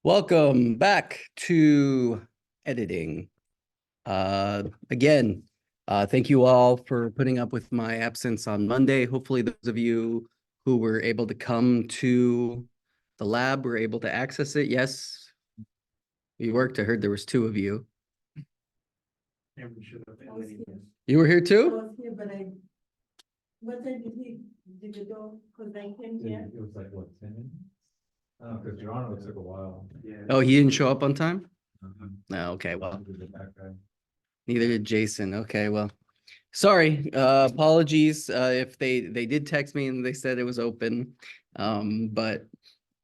Welcome back to editing. Again, thank you all for putting up with my absence on Monday. Hopefully those of you who were able to come to the lab were able to access it. Yes, you worked. I heard there was two of you. You were here I too? was here, but what time did you go? Because I came here. It was like, what, 10 minutes? Oh, because Geronimo took a while. Yeah. Oh, he didn't show up on time? Uh-huh. No, okay, well, He was the back guy. neither did Jason. Okay, well, sorry, apologies, if they did text me and they said it was open. But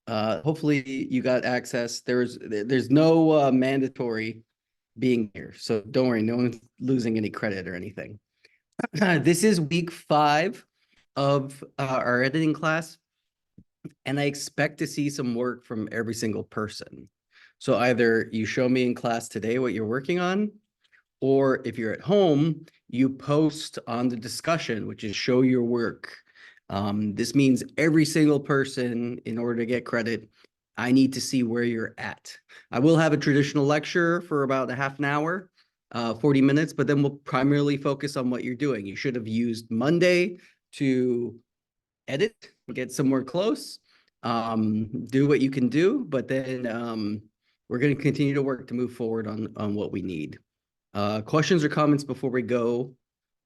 hopefully you got access. There's no mandatory being here, so don't worry, no one's losing any credit or anything. This is week 5 of our editing class, and I expect to see some work from every single person. So either you show me in class today what you're working on, or if you're at home, you post on the discussion, which is show your work. This means every single person, in order to get credit, I need to see where you're at. I will have a traditional lecture for about a half an hour, 40 minutes, but then we'll primarily focus on what you're doing. You should have used Monday to edit, get somewhere close, do what you can do, but then we're going to continue to work to move forward on what we need. Questions or comments before we go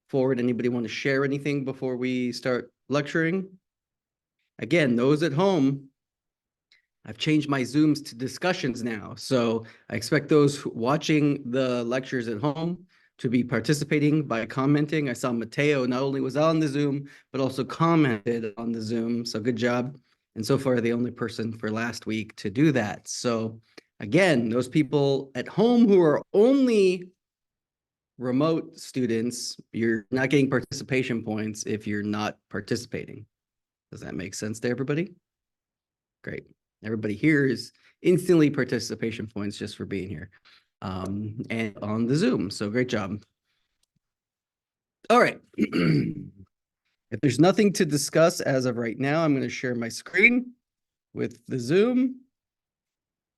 forward? Anybody want to share anything before we start lecturing? Again, those at home, I've changed my Zooms to discussions now. So I expect those watching the lectures at home to be participating by commenting. I saw Mateo not only was on the Zoom, but also commented on the Zoom. So good job. And so far, the only person for last week to do that. So again, those people at home who are only remote students, you're not getting participation points if you're not participating. Does that make sense to everybody? Great. Everybody here is instantly participation points just for being here and on the Zoom. So great job. All right. If there's nothing to discuss as of right now, I'm going to share my screen with the Zoom.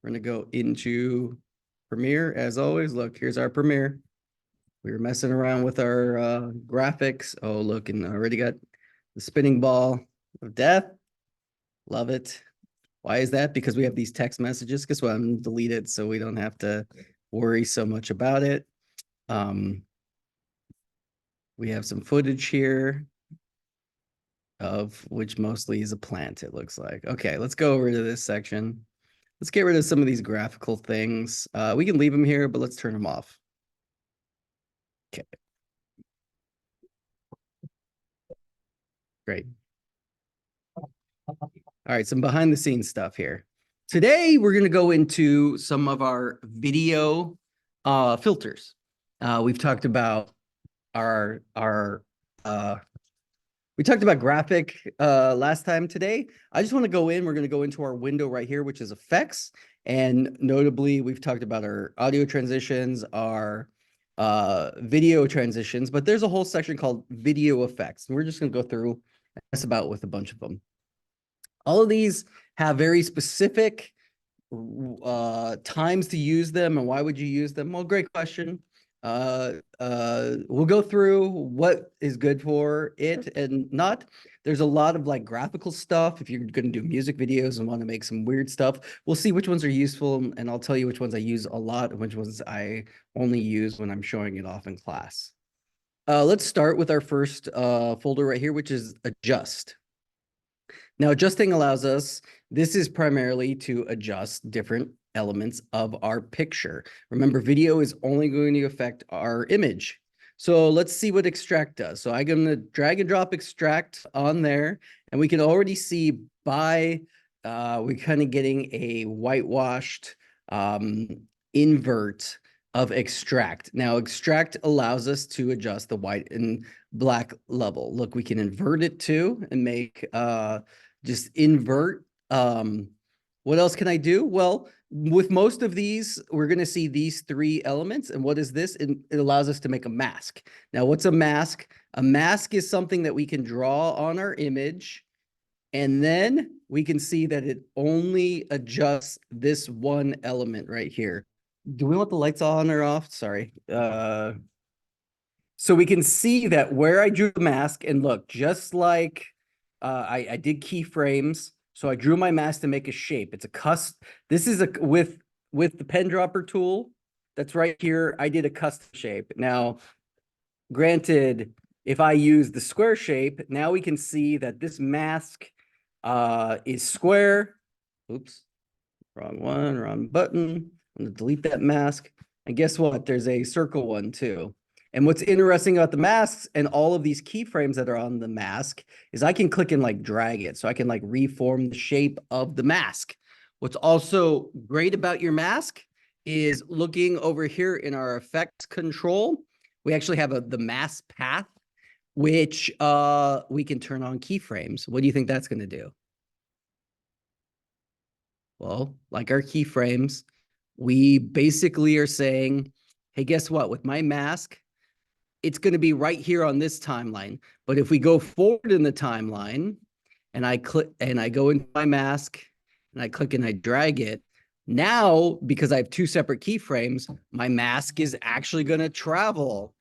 We're going to go into Premiere as always. Look, here's our Premiere. We were messing around with our graphics. Oh, look, and I already got the spinning ball of death. Love it. Why is that? Because we have these text messages. Guess what? I'm going to delete it so we don't have to worry so much about it. We have some footage here of which mostly is a plant, it looks like. Okay, let's go over to this section. Let's get rid of some of these graphical things. We can leave them here, but let's turn them off. Okay. Great. All right, some behind the scenes stuff here. Today, we're going to go into some of our video filters. We've talked about we talked about graphic last time. Today, I just want to go in. We're going to go into our window right here, which is effects. And notably, we've talked about our audio transitions, our video transitions, but there's a whole section called video effects. And we're just going to go through and mess about with a bunch of them. All of these have very specific times to use them, and why would you use them? Well, great question. We'll go through what is good for it and not. There's a lot of like graphical stuff. If you're going to do music videos and want to make some weird stuff, we'll see which ones are useful, and I'll tell you which ones I use a lot and which ones I only use when I'm showing it off in class. Let's start with our first folder right here, which is adjust. Now, adjusting allows us, this is primarily to adjust different elements of our picture. Remember, video is only going to affect our image. So let's see what extract does. So I'm going to drag and drop extract on there, and we can already see by we're kind of getting a whitewashed invert of extract. Now, extract allows us to adjust the white and black level. Look, we can invert it too and make just invert. What else can I do? Well, with most of these, we're going to see these 3 elements. And what is this? It allows us to make a mask. Now, what's a mask? A mask is something that we can draw on our image and then we can see that it only adjusts this one element right here. Do we want the lights on or off? Sorry. So we can see that where I drew the mask, and look, just like I did keyframes. So I drew my mask to make a shape. It's a custom. This is a with the pen dropper tool that's right here. I did a custom shape. Now, granted, if I use the square shape, now we can see that this mask is square. Oops, wrong one, wrong button. I'm gonna delete that mask. And guess what? There's a circle one too. And what's interesting about the masks and all of these keyframes that are on the mask is I can click and like drag it. So I can like reform the shape of the mask. What's also great about your mask is looking over here in our effects control, we actually have the mask path, which we can turn on keyframes. What do you think that's going to do? Well, like our keyframes, we basically are saying, hey, guess what? With my mask, it's going to be right here on this timeline. But if we go forward in the timeline and I click and I go into my mask and I click and I drag it, now, because I have two separate keyframes, my mask is actually going to travel.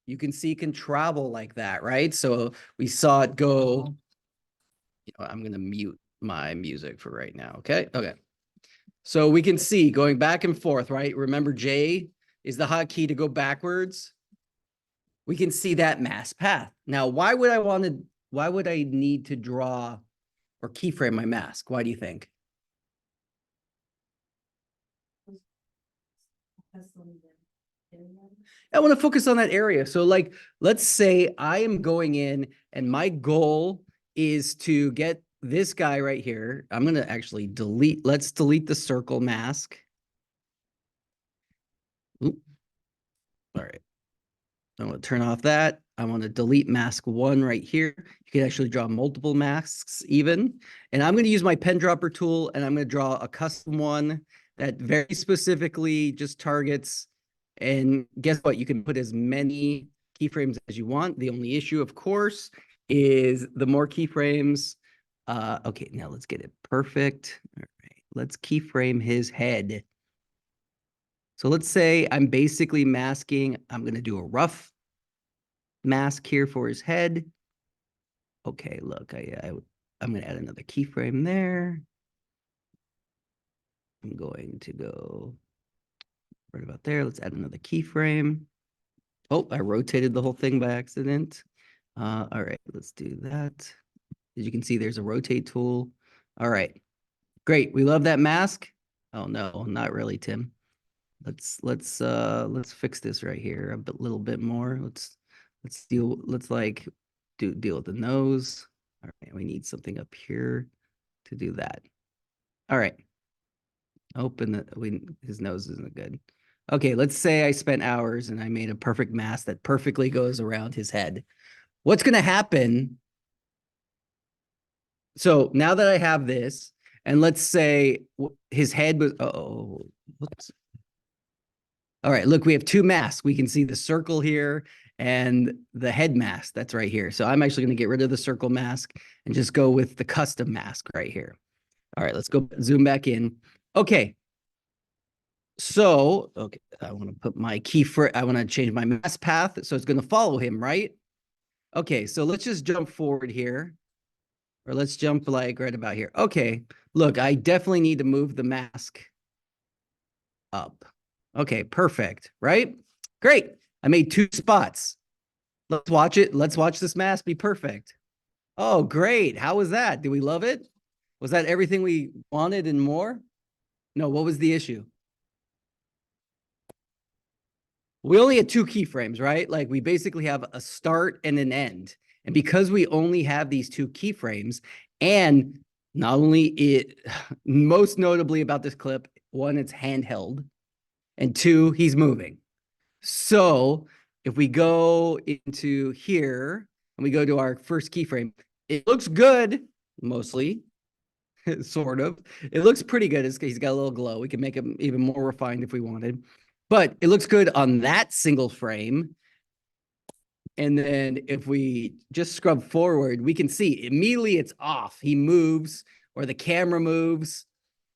You can see it can travel like that, right? So we saw it go, I'm going to mute my music for right now. Okay. Okay. So we can see going back and forth, right? Remember J is the hotkey to go backwards. We can see that mask path. Now, why would I need to draw or keyframe my mask? Why do you think? I want to focus on that area. So like, let's say I am going in and my goal is to get this guy right here. I'm going to actually let's delete the circle mask. Oop. All right. I want to turn off that. I want to delete mask 1 right here. You can actually draw multiple masks even. And I'm going to use my pen dropper tool and I'm going to draw a custom one that very specifically just targets. And guess what? You can put as many keyframes as you want. The only issue, of course, is the more keyframes. Okay, now let's get it perfect. All right, let's keyframe his head. So let's say I'm basically masking. I'm going to do a rough mask here for his head. Okay, look, I'm going to add another keyframe there. I'm going to go right about there. Let's add another keyframe. Oh, I rotated the whole thing by accident. All right, let's do that. As you can see, there's a rotate tool. All right, great. We love that mask. Oh no, not really, Tim. Let's fix this right here a little bit more. Let's deal with the nose. All right, we need something up here to do that. All right. His nose isn't good. Okay, let's say I spent hours and I made a perfect mask that perfectly goes around his head. What's going to happen? So now that I have this, and let's say his head was, whoops. All right, look, we have two masks. We can see the circle here and the head mask that's right here. So I'm actually going to get rid of the circle mask and just go with the custom mask right here. All right, let's go zoom back in. Okay. So, okay, I want to put my I want to change my mask path. So it's going to follow him, right? Okay, so let's just jump forward here. Or let's jump like right about here. Okay, look, I definitely need to move the mask up. Okay, perfect, right? Great. I made 2 spots. Let's watch it. Let's watch this mask be perfect. Oh, great. How was that? Do we love it? Was that everything we wanted and more? No, what was the issue? We only had 2 keyframes, right? Like we basically have a start and an end. And because we only have these 2 keyframes, and not only most notably about this clip, 1, it's handheld, and 2, he's moving. So if we go into here and we go to our first keyframe, it looks good, mostly, sort of. It looks pretty good. He's got a little glow. We can make him even more refined if we wanted. But it looks good on that single frame. And then if we just scrub forward, we can see immediately it's off. He moves or the camera moves.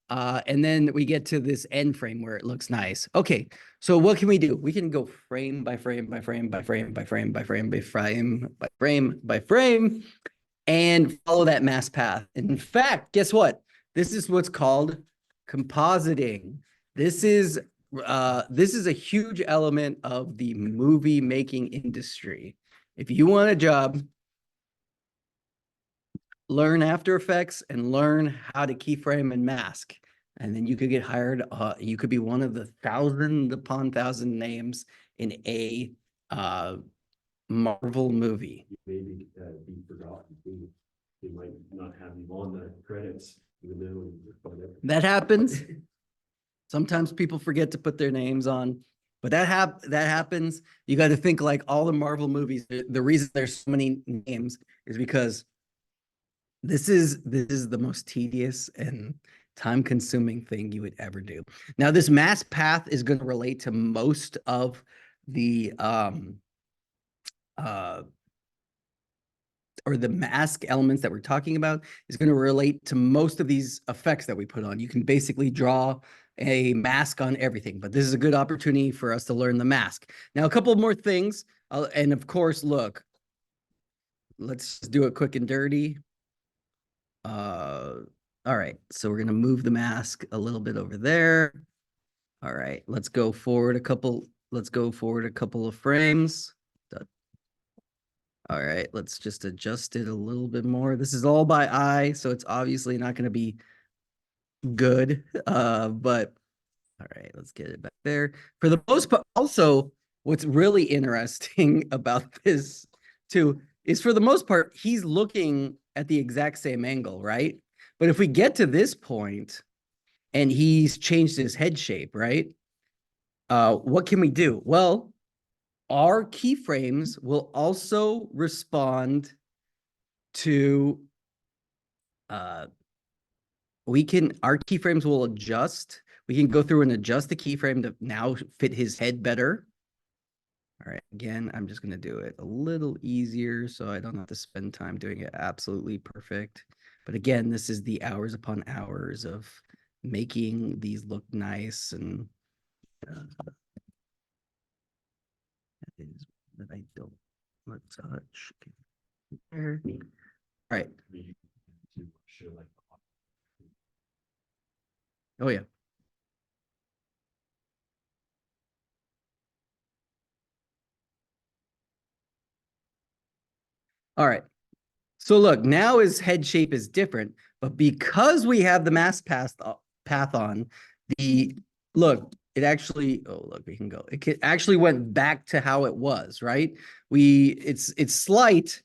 And then we get to this end frame where it looks nice. Okay, so what can we do? We can go frame by frame by frame by frame by frame by frame by frame by frame by frame and follow that mask path. In fact, guess what? This is what's called compositing. This is a huge element of the movie making industry. If you want a job, learn After Effects and learn how to keyframe and mask. And then you could get hired. You could be one of the thousand upon thousand names in a Marvel movie. Maybe be forgotten. They might not have you on the credits, even though. That happens. Sometimes people forget to put their names on, but that happens. You got to think like all the Marvel movies. The reason there's so many names is because this is the most tedious and time-consuming thing you would ever do. Now, this mask path is going to relate to most of the or the mask elements that we're talking about is going to relate to most of these effects that we put on. You can basically draw a mask on everything, but this is a good opportunity for us to learn the mask. Now, a couple more things, and of course, look, let's do it quick and dirty. All right, so we're gonna move the mask a little bit over there. All right, let's go forward a couple of frames. All right, let's just adjust it a little bit more. This is all by eye, so it's obviously not going to be good. But all right, let's get it back there. For the most part, also, what's really interesting about this too is for the most part, he's looking at the exact same angle, right? But if we get to this point and he's changed his head shape, right? What can we do? Well, our keyframes will also respond to our keyframes will adjust. We can go through and adjust the keyframe to now fit his head better. All right, again, I'm just going to do it a little easier so I don't have to spend time doing it absolutely perfect. But again, this is the hours upon hours of making these look nice and that is that I don't want to touch. There. All right. Oh yeah. All right. So look, now his head shape is different, but because we have the mask path on, it actually, oh look, we can go. It actually went back to how it was, right? It's slight,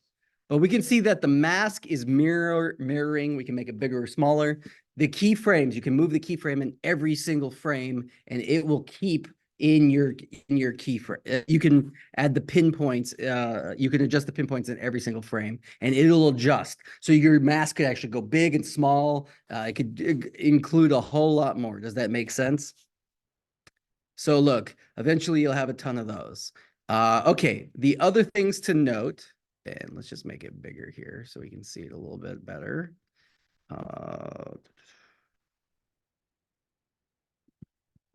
but we can see that the mask is mirroring. We can make it bigger or smaller. The keyframes, you can move the keyframe in every single frame, and it will keep in your keyframe. You can add the pinpoints. You can adjust the pinpoints in every single frame, and it'll adjust. So your mask could actually go big and small. It could include a whole lot more. Does that make sense? So look, eventually you'll have a ton of those. Okay, the other things to note, and let's just make it bigger here so we can see it a little bit better.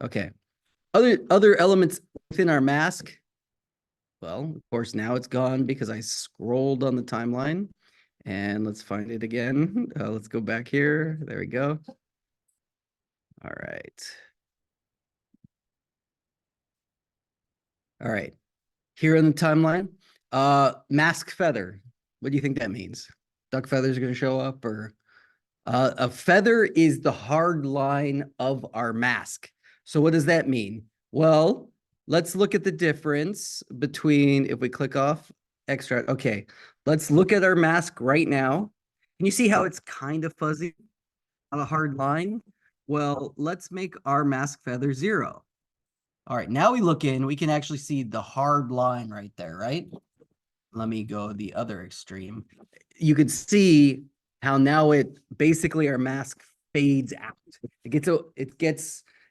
Okay. Other elements within our mask. Well, of course, now it's gone because I scrolled on the timeline. And let's find it again. Let's go back here. There we go. All right. All right. Here on the timeline, mask feather. What do you think that means? Duck feathers are going to show up, or a feather is the hard line of our mask. So what does that mean? Well, let's look at the difference between, if we click off extract. Okay, let's look at our mask right now. Can you see how it's kind of fuzzy on a hard line? Well, let's make our mask feather 0. All right, now we look in, we can actually see the hard line right there, right? Let me go the other extreme. You could see how now it basically our mask fades out.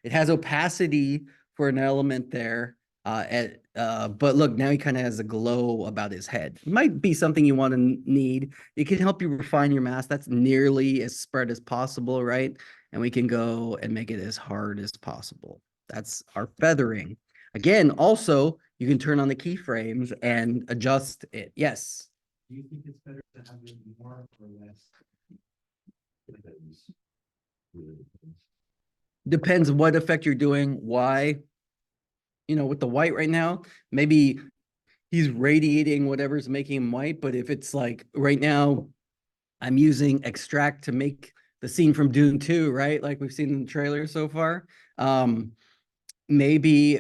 It has opacity for an element there, But look, now he kind of has a glow about his head. Might be something you want to need. It can help you refine your mask. That's nearly as spread as possible, right? And we can go and make it as hard as possible. That's our feathering. Again, also, you can turn on the keyframes and adjust it. Yes. Do you think it's better to have it more or less? Depends. Really depends. Depends what effect you're doing, why. You know, with the white right now, maybe he's radiating whatever's making him white. But if it's like right now, I'm using extract to make the scene from Dune 2, right? Like we've seen in the trailer so far. Maybe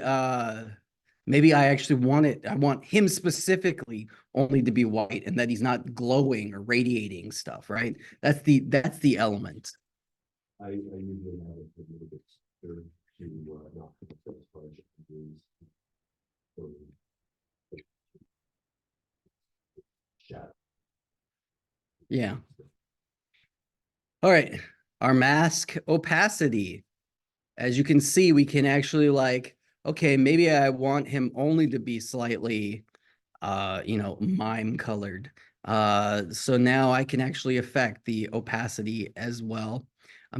maybe I actually I want him specifically only to be white and that he's not glowing or radiating stuff, right? That's the element. I usually have it a little bit stirred to not put the first project shadow. Yeah. All right. Our mask opacity. As you can see, we can actually like, okay, maybe I want him only to be slightly mime colored. So now I can actually affect the opacity as well. A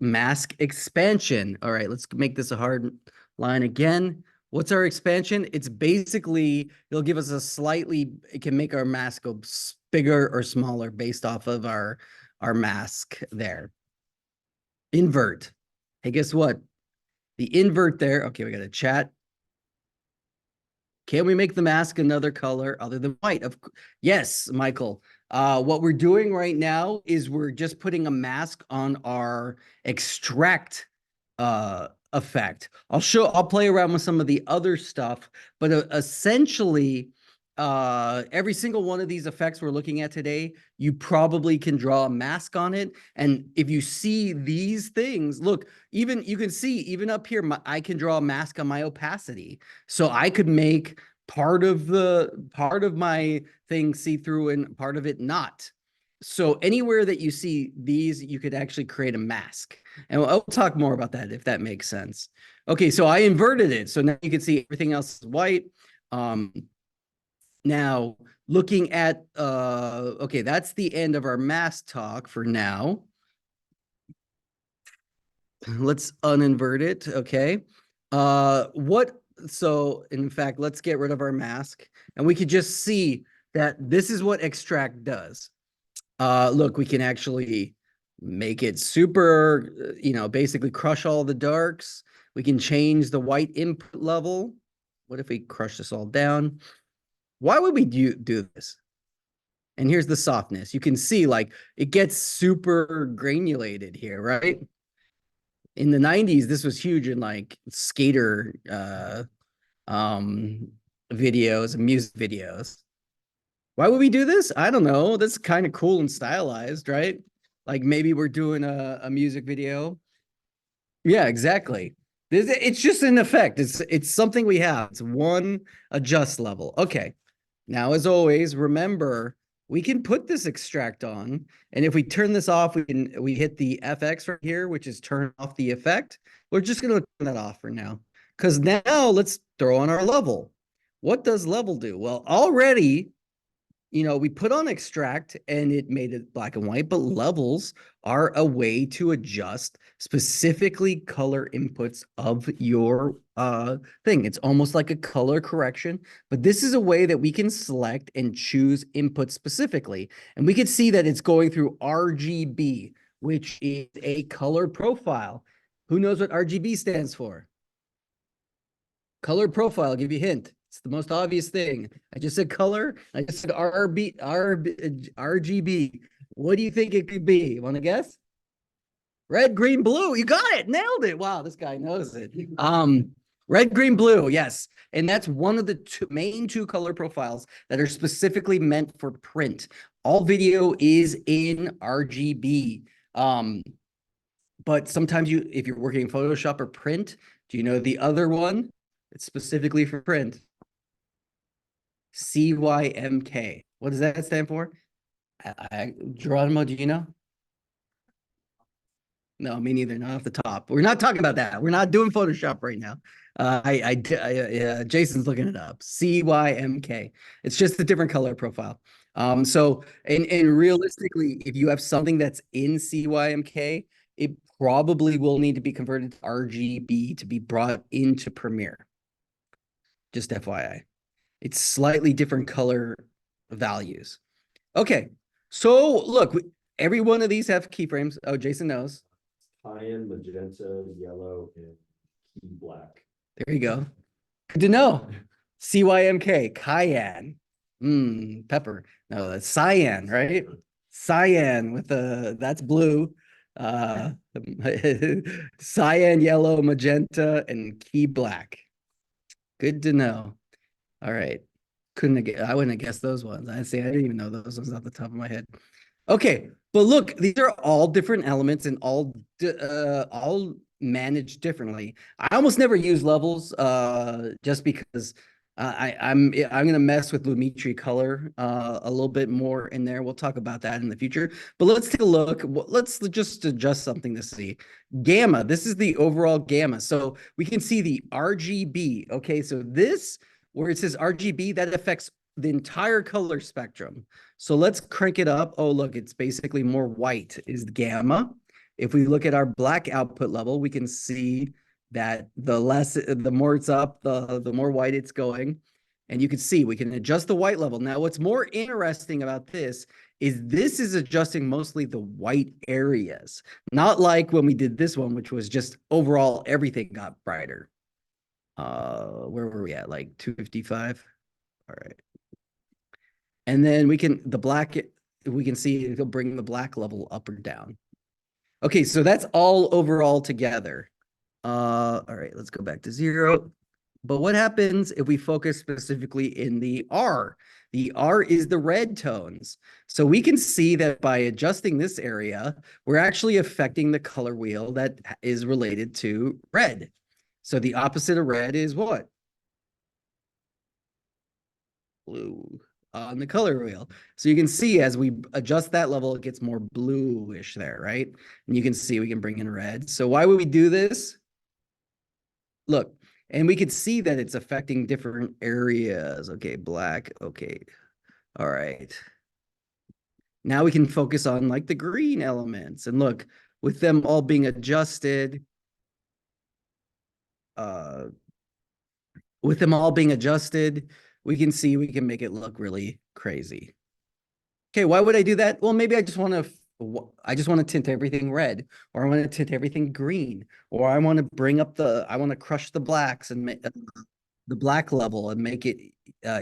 mask expansion. All right, let's make this a hard line again. What's our expansion? It's basically, it'll give us it can make our mask go bigger or smaller based off of our mask there. Invert. Hey, guess what? The invert there. Okay, we got a chat. Can we make the mask another color other than white? Yes, Michael. What we're doing right now is we're just putting a mask on our extract effect. I'll play around with some of the other stuff, but essentially, every single one of these effects we're looking at today, you probably can draw a mask on it. And if you see these things, look, even you can see even up here, I can draw a mask on my opacity. So I could make part of my thing see through and part of it not. So anywhere that you see these, you could actually create a mask. And I'll talk more about that if that makes sense. Okay, so I inverted it. So now you can see everything else is white. Now looking at, okay, that's the end of our mask talk for now. Let's uninvert it. Okay. So in fact, let's get rid of our mask and we could just see that this is what extract does. Look, we can actually make it super, basically crush all the darks. We can change the white input level. What if we crush this all down? Why would we do this? And here's the softness. You can see like it gets super granulated here, right? In the 90s, this was huge in like skater videos and music videos. Why would we do this? I don't know. That's kind of cool and stylized, right? Like maybe we're doing a music video. Yeah, exactly. It's just an effect. It's something we have. It's one adjust level. Okay. Now, as always, remember we can put this extract on, and if we turn this off, we hit the FX right here, which is turn off the effect. We're just gonna turn that off for now. Because now let's throw on our level. What does level do? Well, already we put on extract and it made it black and white, but levels are a way to adjust specifically color inputs of your thing. It's almost like a color correction, but this is a way that we can select and choose input specifically. And we can see that it's going through RGB, which is a color profile. Who knows what RGB stands for? Color profile, I'll give you a hint. It's the most obvious thing. I just said color. I just said RGB. What do you think it could be? Want to guess? Red, green, blue. You got it. Nailed it. Wow, this guy knows it. Red, green, blue. Yes. And that's one of the main two color profiles that are specifically meant for print. All video is in RGB. But sometimes if you're working in Photoshop or print, do you know the other one? It's specifically for print. CYMK. What does that stand for? Geronimo, do you know? No, me neither. Not off the top. We're not talking about that. We're not doing Photoshop right now. Jason's looking it up. CYMK. It's just a different color profile. So and realistically, if you have something that's in CYMK, it probably will need to be converted to RGB to be brought into Premiere. Just FYI. It's slightly different color values. Okay. So look, every one of these have keyframes. Oh, Jason knows. Cyan, magenta, yellow, and key black. There you go. Good to know. CYMK, cayenne. Pepper. No, that's cyan, right? Cyan with that's blue. Cyan, yellow, magenta, and key black. Good to know. All right. I wouldn't have guessed those ones. I didn't even know those ones off the top of my head. Okay, but look, these are all different elements and all managed differently. I almost never use levels just because I'm gonna mess with Lumetri color a little bit more in there. We'll talk about that in the future. But let's take a look. Let's just adjust something to see. Gamma, this is the overall gamma. So we can see the RGB. Okay, so this where it says RGB, that affects the entire color spectrum. So let's crank it up. Oh, look, it's basically more white is gamma. If we look at our black output level, we can see that the more it's up, the more white it's going. And you can see we can adjust the white level. Now, what's more interesting about this is adjusting mostly the white areas, not like when we did this one, which was just overall everything got brighter. Where were we at? Like 255. All right. And then we can see it'll bring the black level up or down. Okay, so that's all overall together. All right, let's go back to 0. But what happens if we focus specifically in the R? The R is the red tones. So we can see that by adjusting this area, we're actually affecting the color wheel that is related to red. So the opposite of red is what? Blue on the color wheel. So you can see as we adjust that level, it gets more bluish there, right? And you can see we can bring in red. So why would we do this? Look, and we could see that it's affecting different areas. Okay, black. Okay. All right. Now we can focus on like the green elements. And look, with them all being adjusted, we can see we can make it look really crazy. Okay, why would I do that? Well, maybe I just want to tint everything red, or I want to tint everything green, or I want to crush the blacks and make the black level and make it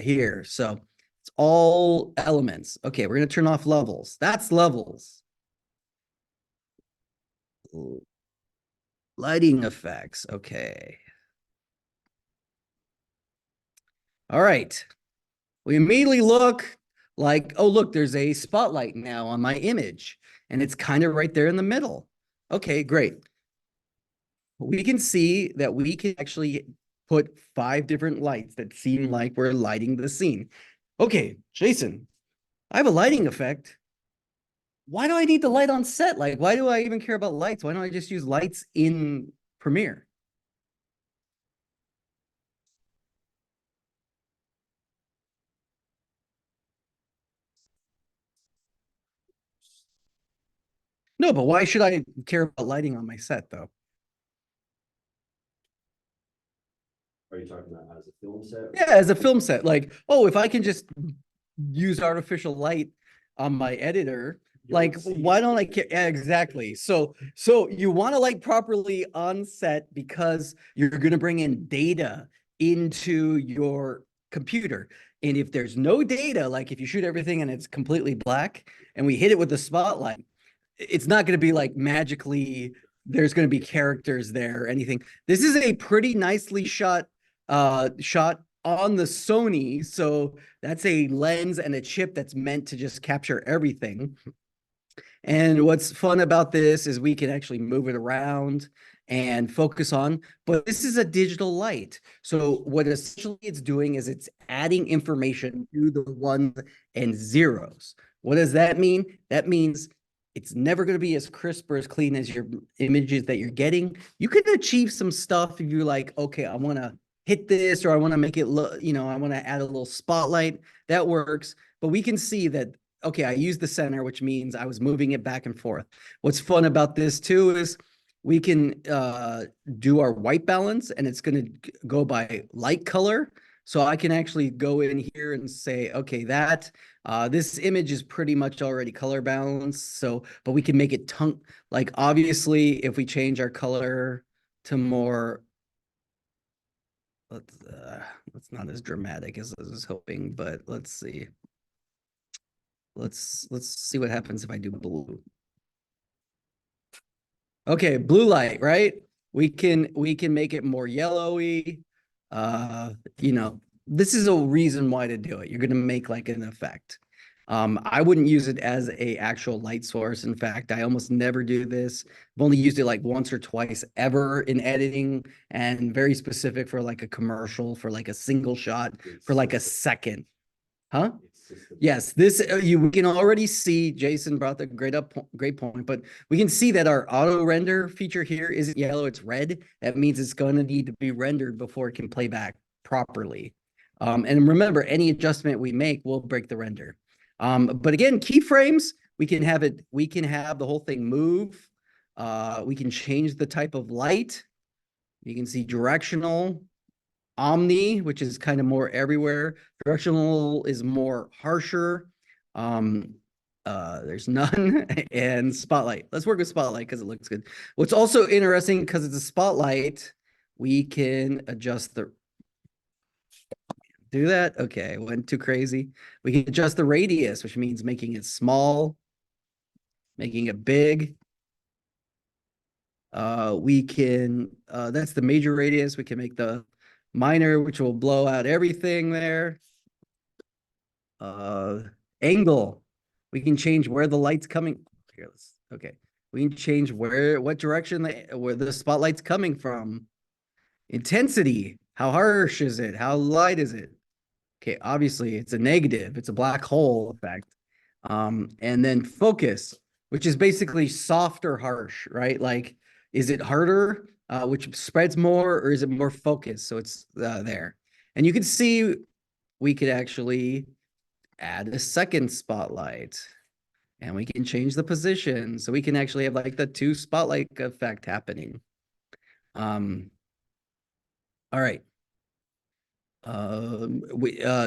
here. So it's all elements. Okay, we're going to turn off levels. That's levels. Lighting effects. Okay. All right. We immediately look like, oh, look, there's a spotlight now on my image, and it's kind of right there in the middle. Okay, great. We can see that we can actually put 5 different lights that seem like we're lighting the scene. Okay, Jason, I have a lighting effect. Why do I need the light on set? Like, why do I even care about lights? Why don't I just use lights in Premiere? No, but why should I care about lighting on my set, though? Are you talking about as a film set? Yeah, as a film set, like, oh, if I can just use artificial light on my editor, like, why don't I care? Yeah, exactly. So you want to light properly on set because you're going to bring in data into your computer. And if there's no data, like if you shoot everything and it's completely black and we hit it with the spotlight, it's not going to be like magically there's going to be characters there or anything. This is a pretty nicely shot on the Sony. So that's a lens and a chip that's meant to just capture everything. And what's fun about this is we can actually move it around and focus on, but this is a digital light. So what essentially it's doing is it's adding information to the ones and zeros. What does that mean? That means It's never going to be as crisp or as clean as your images that you're getting. You can achieve some stuff if you're like, okay, I want to hit this, or I want to make it look, you know, I want to add a little spotlight. That works. But we can see that, okay, I used the center, which means I was moving it back and forth. What's fun about this too is we can do our white balance, and it's going to go by light color. So I can actually go in here and say, okay, that this image is pretty much already color balanced. So, but we can make it like obviously if we change our color to more, let's not as dramatic as I was hoping, but let's see. Let's see what happens if I do blue. Okay, blue light, right? We can make it more yellowy. You know, this is a reason why to do it. You're gonna make like an effect. I wouldn't use it as a actual light source. In fact, I almost never do this. I've only used it like once or twice ever in editing, and very specific for like a commercial, for like a single shot, for like a second. Huh? Yes, this we can already see. Jason brought the great point, but we can see that our auto render feature here isn't yellow, it's red. That means it's going to need to be rendered before it can play back properly. And remember, any adjustment we make will break the render. But again, keyframes, we can have the whole thing move. We can change the type of light. You can see directional, omni, which is kind of more everywhere. Directional is more harsher. There's none. And spotlight. Let's work with spotlight because it looks good. What's also interesting, because it's a spotlight, we can adjust the do that. Okay, went too crazy. We can adjust the radius, which means making it small, making it big. We can that's the major radius. We can make the minor, which will blow out everything there. Angle. We can change where the light's coming. Here, okay. We can change what direction where the spotlight's coming from. Intensity. How harsh is it? How light is it? Okay, obviously it's a negative. It's a black hole effect. And then focus, which is basically soft or harsh, right? Like, is it harder, which spreads more, or is it more focused? So it's there. And you can see we could actually add a second spotlight, and we can change the position. So we can actually have like the two spotlight effect happening. All right.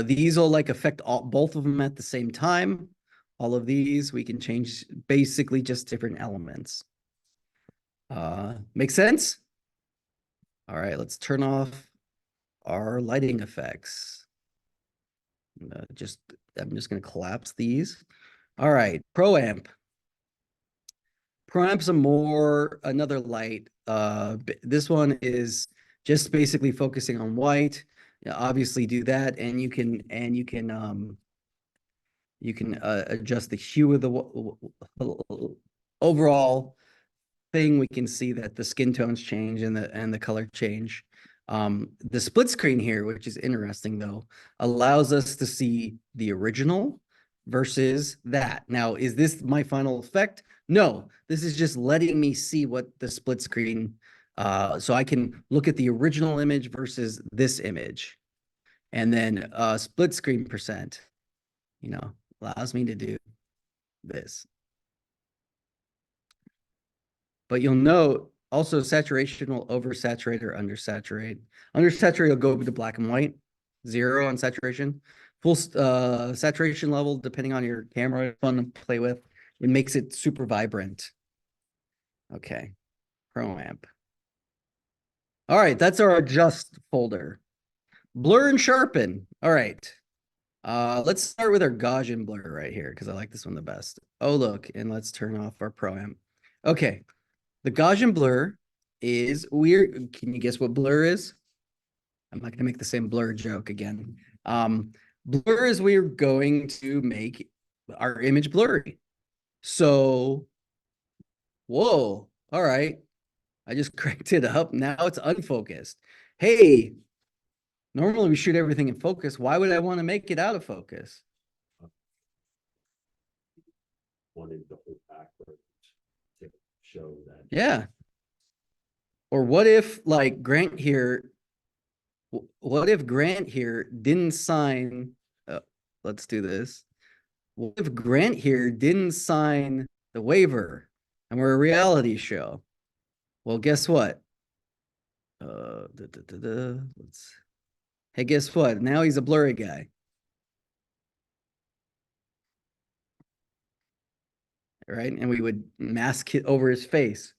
These will like affect both of them at the same time. All of these we can change, basically just different elements. Make sense? All right, let's turn off our lighting effects. I'm just going to collapse these. All right, Proamp. Proamp's another light. This one is just basically focusing on white. Obviously do that, and you can adjust the hue of the overall thing. We can see that the skin tones change and the color change. The split screen here, which is interesting though, allows us to see the original versus that. Now, is this my final effect? No, this is just letting me see what the split screen, so I can look at the original image versus this image. And then split screen percent, allows me to do this. But you'll note also saturation will oversaturate or undersaturate. Undersaturate will go to black and white, 0 on saturation. Full saturation level, depending on your camera, fun to play with. It makes it super vibrant. Okay, Proamp. All right, that's our adjust folder. Blur and sharpen. All right. Let's start with our Gaussian blur right here because I like this one the best. Oh, look, and let's turn off our Proamp. Okay, the Gaussian blur is weird. Can you guess what blur is? I'm not going to make the same blur joke again. Blur is we're going to make our image blurry. So, whoa, all right. I just cranked it up. Now it's unfocused. Hey, normally we shoot everything in focus. Why would I want to make it out of focus? Wanted to hold back for show that. Yeah. Or what if like Grant here, what if Grant here didn't sign, let's do this. What if Grant here didn't sign the waiver and we're a reality show? Well, guess what? Hey, guess what? Now he's a blurry guy. Right? And we would mask it over his face.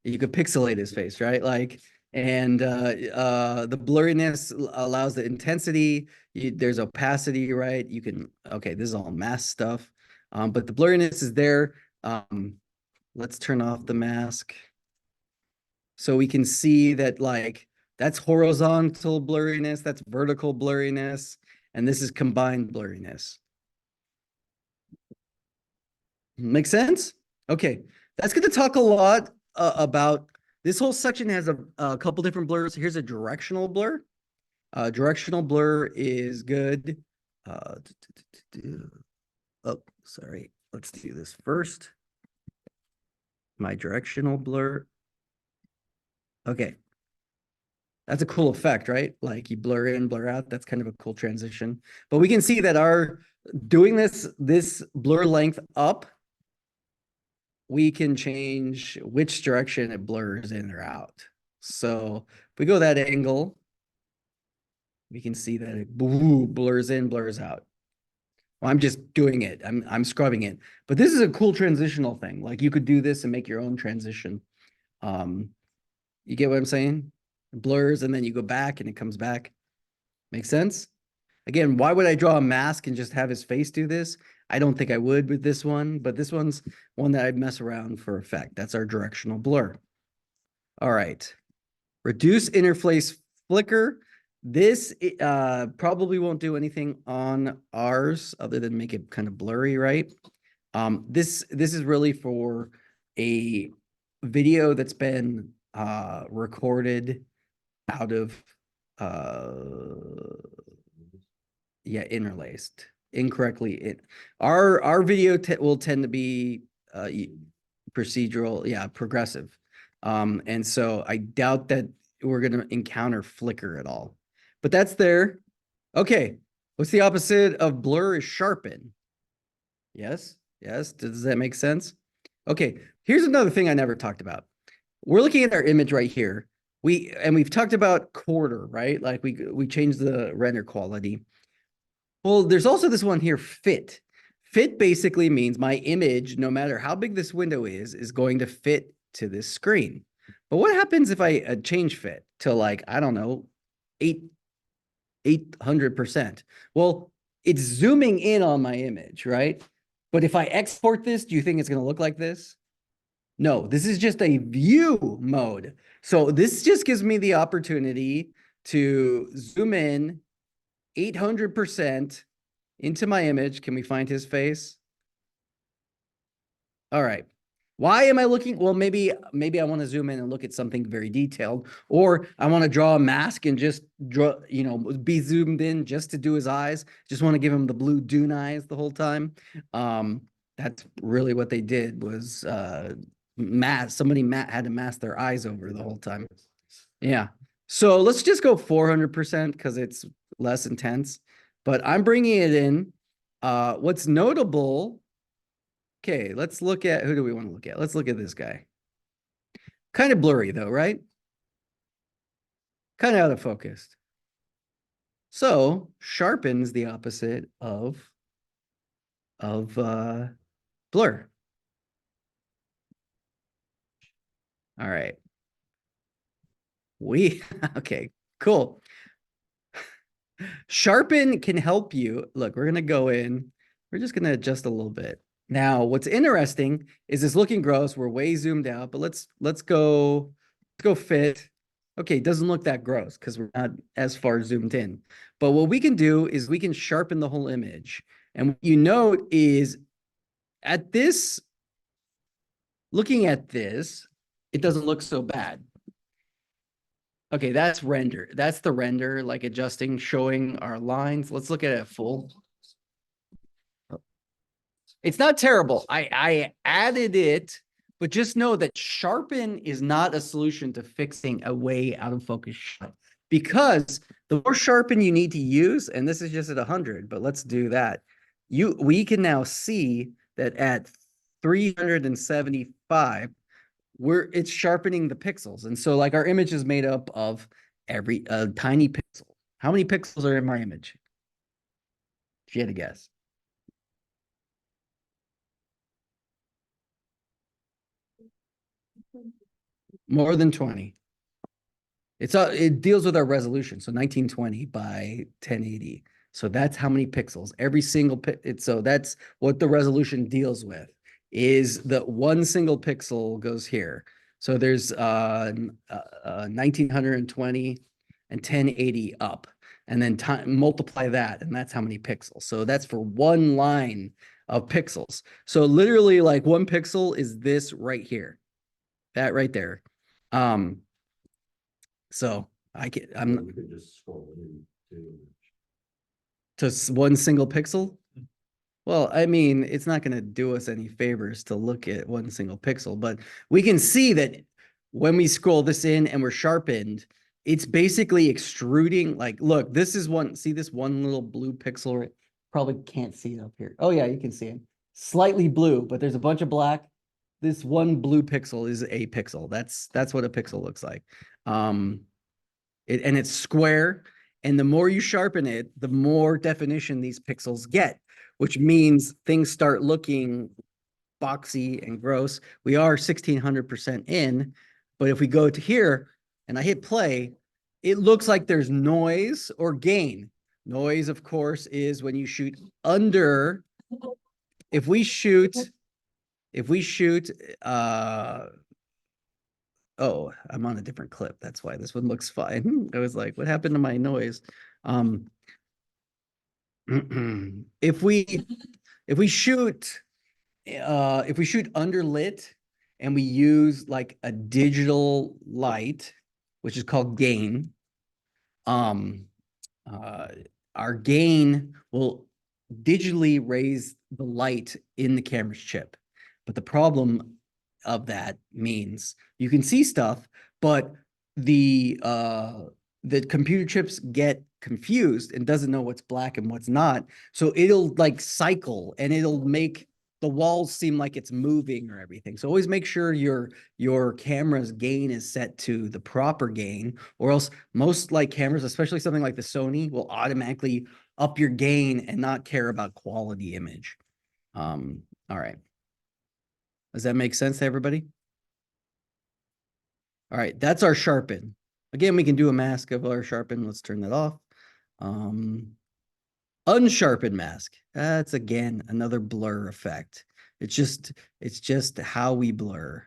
You could pixelate his face, right? Like, and the blurriness allows the intensity. There's opacity, right? You can, okay, this is all mask stuff. But the blurriness is there. Let's turn off the mask. So we can see that like, that's horizontal blurriness, that's vertical blurriness, and this is combined blurriness. Make sense? Okay, that's going to talk a lot about this whole section has a couple different blurs. Here's a directional blur. Directional blur is good. Oh, sorry. Let's do this first. My directional blur. Okay. That's a cool effect, right? Like you blur in, blur out. That's kind of a cool transition. But we can see that our doing this blur length up, we can change which direction it blurs in or out. So if we go that angle, we can see that it blurs in, blurs out. Well, I'm just doing it. I'm scrubbing it. But this is a cool transitional thing. Like you could do this and make your own transition. You get what I'm saying? It blurs and then you go back and it comes back. Make sense? Again, why would I draw a mask and just have his face do this? I don't think I would with this one, but this one's one that I'd mess around for effect. That's our directional blur. All right. Reduce interface flicker. This probably won't do anything on ours other than make it kind of blurry, right? This is really for a video that's been recorded out of yeah, interlaced incorrectly. Our video will tend to be procedural, yeah, progressive. And so I doubt that we're going to encounter flicker at all, but that's there. Okay. What's the opposite of blur is sharpen? Yes. Yes. Does that make sense? Okay. Here's another thing I never talked about. We're looking at our image right here. We've talked about quarter, right? Like we changed the render quality. Well, there's also this one here, fit. Fit basically means my image, no matter how big this window is going to fit to this screen. But what happens if I change fit to like, I don't know, 800%? Well, it's zooming in on my image, right? But if I export this, do you think it's going to look like this? No, this is just a view mode. So this just gives me the opportunity to zoom in 800% into my image. Can we find his face? All right. Why am I looking? Well, maybe I want to zoom in and look at something very detailed, or I want to draw a mask and just draw, be zoomed in just to do his eyes. Just want to give him the blue Dune eyes the whole time. That's really what they did was somebody had to mask their eyes over the whole time. Yeah. So let's just go 400% because it's less intense, but I'm bringing it in. What's notable, okay, let's look at, who do we want to look at? Let's look at this guy. Kind of blurry though, right? Kind of out of focus. So sharpen's the opposite of blur. All right. Okay, cool. Sharpen can help you. Look, we're going to go in. We're just going to adjust a little bit. Now, what's interesting is it's looking gross. We're way zoomed out, but let's go fit. Okay, it doesn't look that gross because we're not as far zoomed in. But what we can do is we can sharpen the whole image. And what you note is at this, looking at this, it doesn't look so bad. Okay, that's render. That's the render, like adjusting, showing our lines. Let's look at it full. It's not terrible. I added it But just know that sharpen is not a solution to fixing a way out of focus shot. Because the more sharpen you need to use, and this is just at 100, but let's do that. We can now see that at 375, it's sharpening the pixels. And so like our image is made up of every tiny pixel. How many pixels are in my image? If you had to guess. More than 20. It deals with our resolution. So 1920 by 1080. So that's how many pixels. Every single so that's what the resolution deals with, is that one single pixel goes here. So there's 1920 and 1080 up, and then multiply that, and that's how many pixels. So that's for one line of pixels. So literally like one pixel is this right here, that right there. So We could just scroll to one single pixel. Well, I mean, it's not going to do us any favors to look at one single pixel, but we can see that when we scroll this in and we're sharpened, it's basically extruding. Like, look, this is one. See this one little blue pixel? Right? Probably can't see it up here. Oh yeah, you can see it. Slightly blue, but there's a bunch of black. This one blue pixel is a pixel. That's what a pixel looks like. And it's square. And the more you sharpen it, the more definition these pixels get, which means things start looking boxy and gross. We are 1600% in, but if we go to here and I hit play, it looks like there's noise or gain. Noise, of course, is when you shoot under. If we shoot, oh, I'm on a different clip. That's why this one looks fine. I was like, what happened to my noise? If we shoot underlit and we use like a digital light, which is called gain, our gain will digitally raise the light in the camera's chip. But the problem of that means you can see stuff, but the computer chips get confused and doesn't know what's black and what's not. So it'll like cycle and it'll make the walls seem like it's moving or everything. So always make sure your camera's gain is set to the proper gain, or else most like cameras, especially something like the Sony, will automatically up your gain and not care about quality image. All right. Does that make sense to everybody? All right, that's our sharpen. Again, we can do a mask of our sharpen. Let's turn that off. Unsharpened mask. That's again another blur effect. It's just how we blur.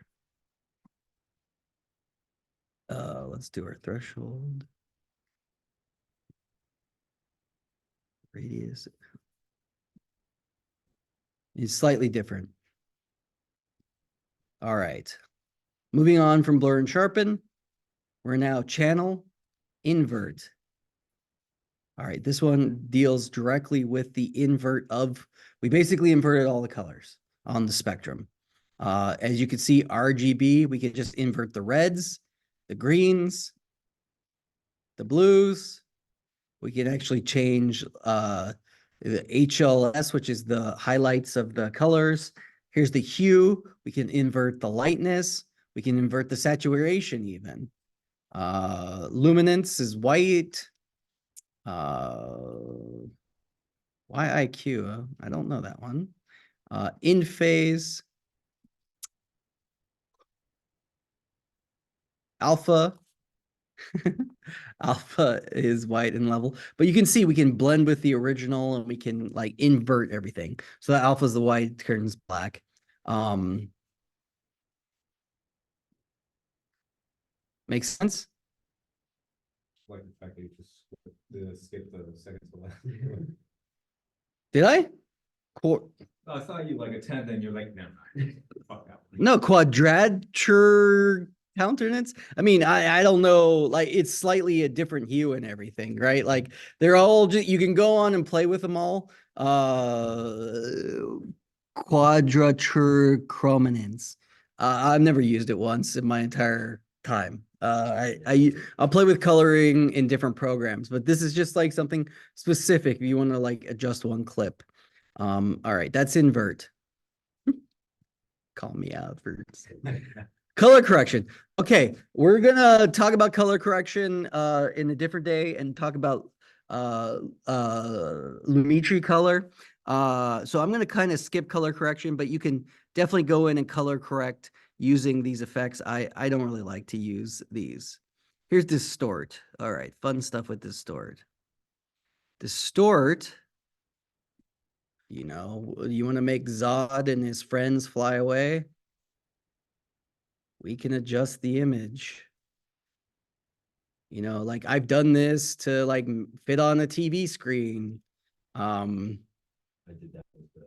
Let's do our threshold. Radius. It's slightly different. All right. Moving on from blur and sharpen, we're now channel invert. All right, this one deals directly with the invert of, we basically inverted all the colors on the spectrum. As you can see, RGB, we can just invert the reds, the greens, the blues. We can actually change the HLS, which is the highlights of the colors. Here's the hue. We can invert the lightness. We can invert the saturation even. Luminance is white. YIQ, I don't know that one. In phase. Alpha. Alpha is white and level, but you can see we can blend with the original and we can like invert everything. So the alpha is the white, turns black. Makes sense? Like the fact that you just skip the second to last. Did I? No, I saw you like attempt and you're like, no, fuck that one. No, quadrature countenance. I mean, I don't know, like it's slightly a different hue and everything, right? Like they're all just, you can go on and play with them all. Quadrature chrominance. I've never used it once in my entire time. I'll play with coloring in different programs, but this is just like something specific if you want to like adjust one clip. All right, that's invert. Call me out for color correction. Okay, we're gonna talk about color correction in a different day and talk about Lumetri color. So I'm gonna kind of skip color correction, but you can definitely go in and color correct using these effects. I don't really like to use these. Here's distort. All right, fun stuff with distort. Distort, you know, you want to make Zod and his friends fly away? We can adjust the image. You know, like I've done this to like fit on a TV screen. I did that with the.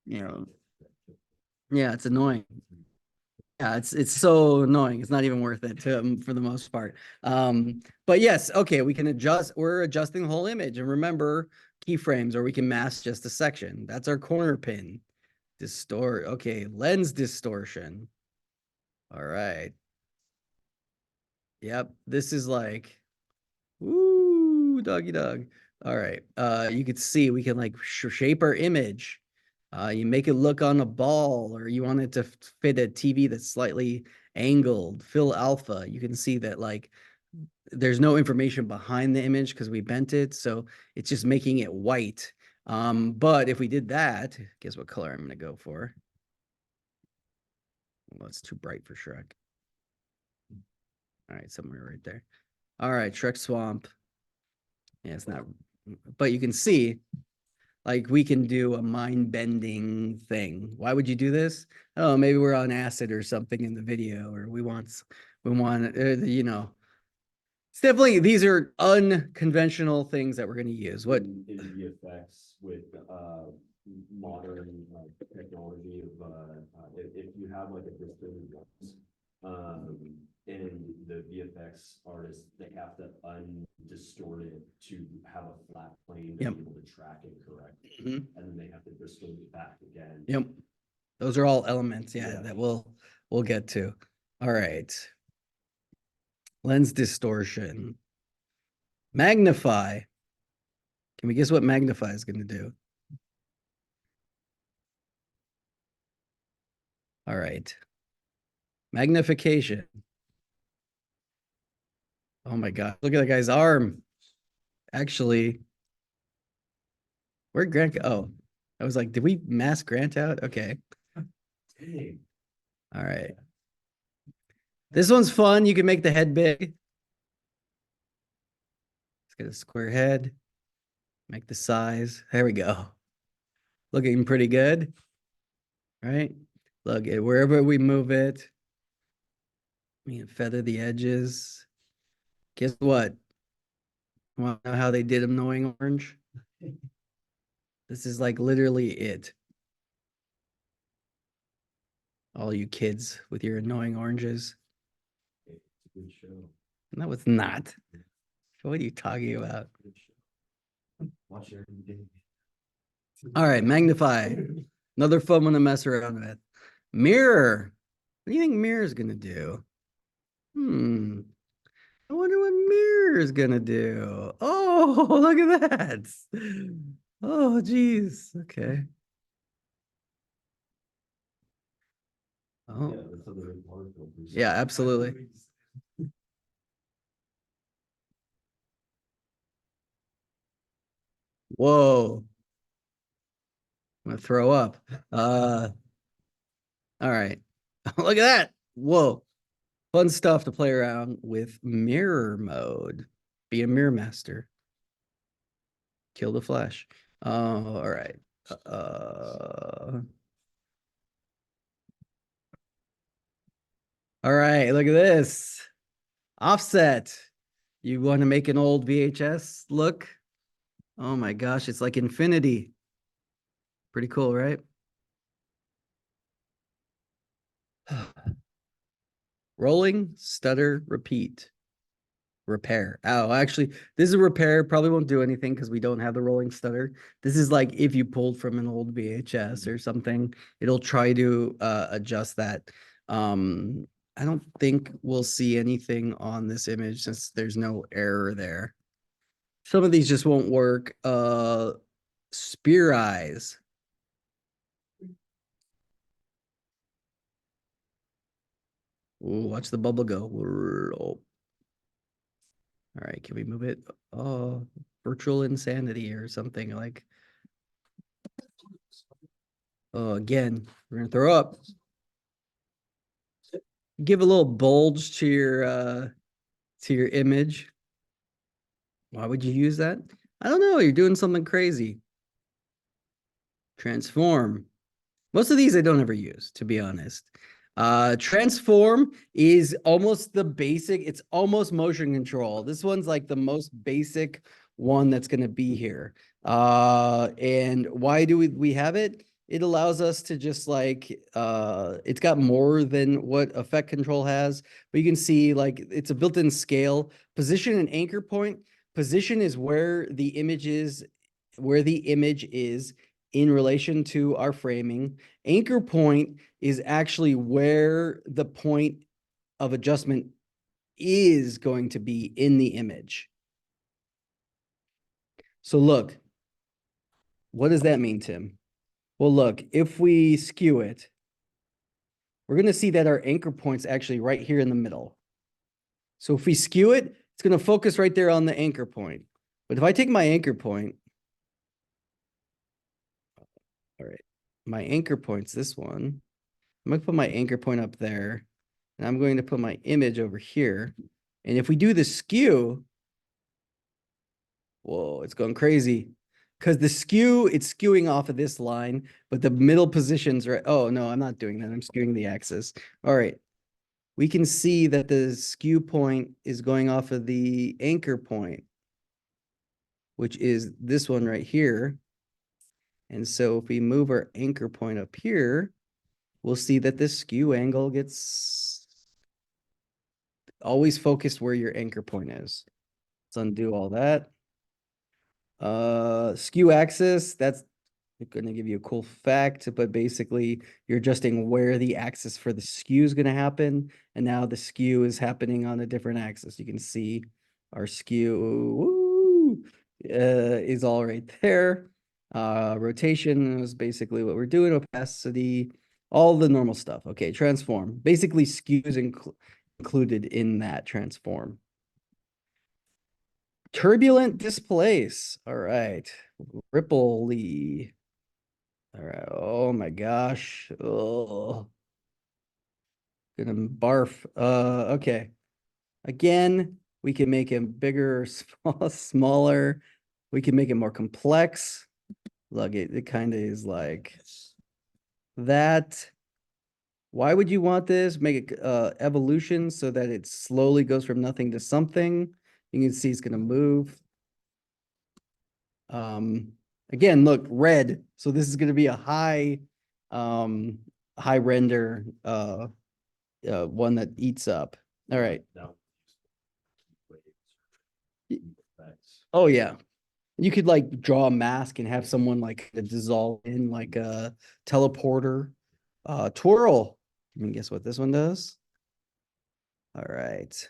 You know, yeah, it's annoying. Yeah, it's so annoying. It's not even worth it to for the most part. But yes, okay, we can adjust. We're adjusting the whole image, and remember keyframes, or we can mask just a section. That's our corner pin. Distort. Okay, lens distortion. All right. Yep, this is like, woo, doggy dog. All right. You could see we can like shape our image. You make it look on a ball, or you want it to fit a TV that's slightly angled. Fill alpha. You can see that like there's no information behind the image because we bent it, so it's just making it white. But if we did that, guess what color I'm gonna go for? Well, it's too bright for Shrek. All right, somewhere right there. All right, Shrek Swamp. Yeah, it's not, but you can see like we can do a mind-bending thing. Why would you do this? Oh, maybe we're on acid or something in the video, or we want, you know, it's definitely, these are unconventional things that we're going to use. What? In VFX with modern technology of if you have like a distorted lens, and the VFX artists, they have to undistort it to have a flat plane to Yep. be able to track it correctly, Mhm. and then they have to distort it back again. Yep. Those are all elements, yeah, Yeah. that we'll get to. All right. Lens distortion. Magnify. Can we guess what magnify is going to do? All right. Magnification. Oh my God. Look at that guy's arm. Actually, where'd Grant go? Oh, I was like, did we mask Grant out? Okay. Dang. All right. This one's fun. You can make the head big. Let's get a square head. Make the size. There we go. Looking pretty good. Right? Look at wherever we move it. We can feather the edges. Guess what? Want to know how they did annoying orange? This is like literally it. All you kids with your annoying oranges. It's a good show. No, it's not. What are you talking about? Good show. Watch it every day. All right, magnify. Another fun one to mess around with. Mirror. What do you think mirror is gonna do? I wonder what mirror is gonna do. Oh, look at that. Oh, geez. Okay. Oh, Yeah, that's how they're water filters. yeah, absolutely. Whoa. I'm gonna throw up. All right. Look at that. Whoa. Fun stuff to play around with mirror mode. Be a mirror master. Kill the flash. All right. All right, look at this. Offset. You want to make an old VHS look? Oh my gosh, it's like infinity. Pretty cool, right? Rolling, stutter, repeat. repair. Oh, actually, this is a repair. Probably won't do anything because we don't have the rolling stutter. This is like if you pulled from an old VHS or something, it'll try to adjust that. I don't think we'll see anything on this image since there's no error there. Some of these just won't work. Spear eyes. Ooh, watch the bubble go. Oh. All right, can we move it? Oh, virtual insanity or something like. Oh, again, we're gonna throw up. Give a little bulge to your image. Why would you use that? I don't know. You're doing something crazy. Transform. Most of these I don't ever use, to be honest. Transform is almost the basic, it's almost motion control. This one's like the most basic one that's going to be here. And why do we have it? It allows us to just like, it's got more than what effect control has, but you can see like it's a built-in scale. Position and anchor point. Position is where the image is in relation to our framing. Anchor point is actually where the point of adjustment is going to be in the image. So look, what does that mean, Tim? Well, look, if we skew it, we're going to see that our anchor point's actually right here in the middle. So if we skew it, it's going to focus right there on the anchor point. But if I take my anchor point, all right, my anchor point's this one. I'm going to put my anchor point up there, and I'm going to put my image over here. And if we do the skew, whoa, it's going crazy. Because the skew, it's skewing off of this line, but the middle positions are, oh no, I'm not doing that. I'm skewing the axis. All right. We can see that the skew point is going off of the anchor point, which is this one right here. And so if we move our anchor point up here, we'll see that this skew angle gets always focused where your anchor point is. Let's undo all that. Skew axis, that's going to give you a cool fact, but basically you're adjusting where the axis for the skew is going to happen. And now the skew is happening on a different axis. You can see our skew is all right there. Rotation is basically what we're doing. Opacity, all the normal stuff. Okay, transform. Basically skew is included in that transform. Turbulent displace. All right. Ripley. All right. Oh my gosh. Oh. Gonna barf. Okay. Again, we can make him bigger, smaller. We can make it more complex. Look, it kind of is like that. Why would you want this? Make it evolution so that it slowly goes from nothing to something. You can see it's gonna move. Again, look, red. So this is going to be a high render one that eats up. All right. No. Oh yeah. You could like draw a mask and have someone like dissolve in like a teleporter. Twirl. I mean, guess what this one does? All right.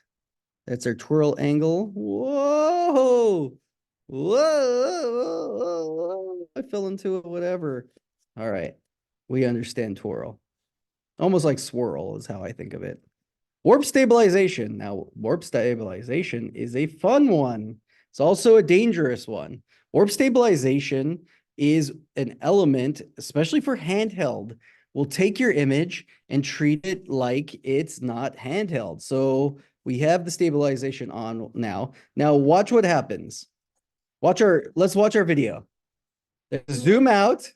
That's our twirl angle. Whoa. Whoa. I fell into it, whatever. All right. We understand twirl. Almost like swirl is how I think of it. Warp stabilization. Now, warp stabilization is a fun one. It's also a dangerous one. Warp stabilization is an element, especially for handheld, will take your image and treat it like it's not handheld. So we have the stabilization on now. Now watch what happens. Let's watch our video. Zoom out.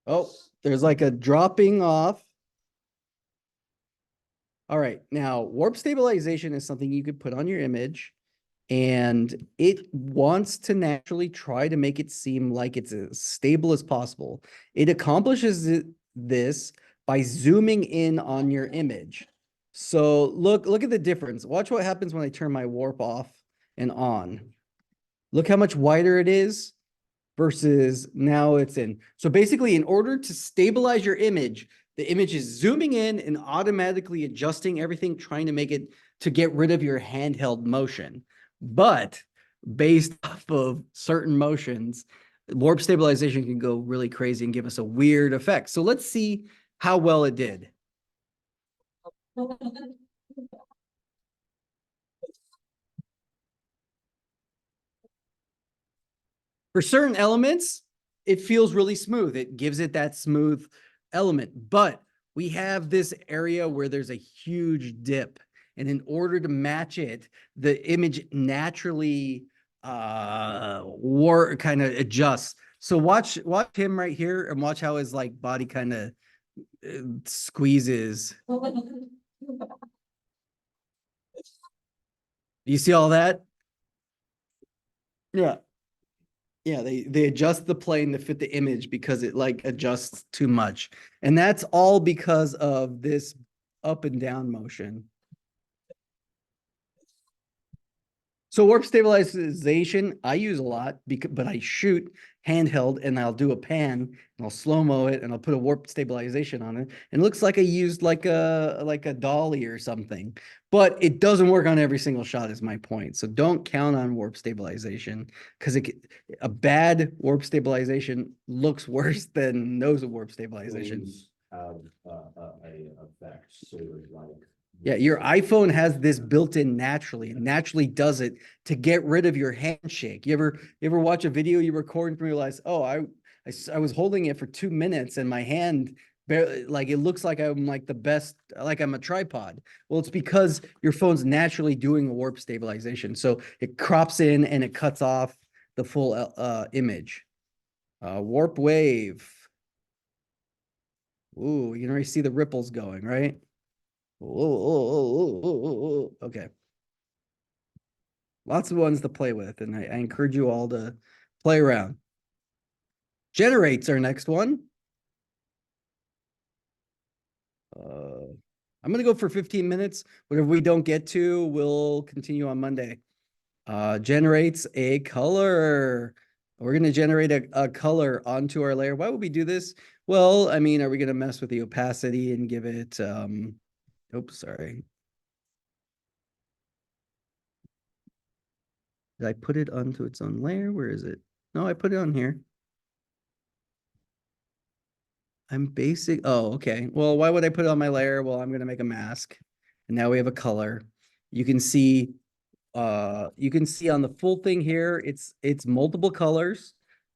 Oh, there's like a dropping off. All right, now warp stabilization is something you could put on your image, and it wants to naturally try to make it seem like it's as stable as possible. It accomplishes this by zooming in on your image. So look at the difference. Watch what happens when I turn my warp off and on. Look how much wider it is versus now it's in. So basically, in order to stabilize your image, the image is zooming in and automatically adjusting everything, trying to make it to get rid of your handheld motion. But based off of certain motions, warp stabilization can go really crazy and give us a weird effect. So let's see how well it did. For certain elements, it feels really smooth. It gives it that smooth element. But we have this area where there's a huge dip. And in order to match it, the image naturally kind of adjusts. So watch him right here and watch how his like body kind of squeezes. You see all that? Yeah. Yeah, they adjust the plane to fit the image because it like adjusts too much. And that's all because of this up and down motion. So warp stabilization, I use a lot because, but I shoot handheld and I'll do a pan and I'll slow-mo it and I'll put a warp stabilization on it. And it looks like I used like a dolly or something, but it doesn't work on every single shot is my point. So don't count on warp stabilization because a bad warp stabilization looks worse than no warp stabilization. Those have a effect, sort of like. Yeah, your iPhone has this built in naturally. It naturally does it to get rid of your handshake. You ever watch a video you record and realize, oh, I was holding it for 2 minutes and my hand barely, like it looks like I'm like the best, like I'm a tripod. Well, it's because your phone's naturally doing a warp stabilization. So it crops in and it cuts off the full image. Warp wave. Ooh, you can already see the ripples going, right? Okay. Lots of ones to play with, and I encourage you all to play around. Generates our next one. I'm going to go for 15 minutes. Whatever we don't get to, we'll continue on Monday. Generates a color. We're going to generate a color onto our layer. Why would we do this? Well, I mean, are we going to mess with the opacity and give it, oops, sorry. Did I put it onto its own layer? Where is it? No, I put it on here. I'm basic. Oh, okay. Well, why would I put it on my layer? Well, I'm going to make a mask. And now we have a color. You can see on the full thing here, it's multiple colors.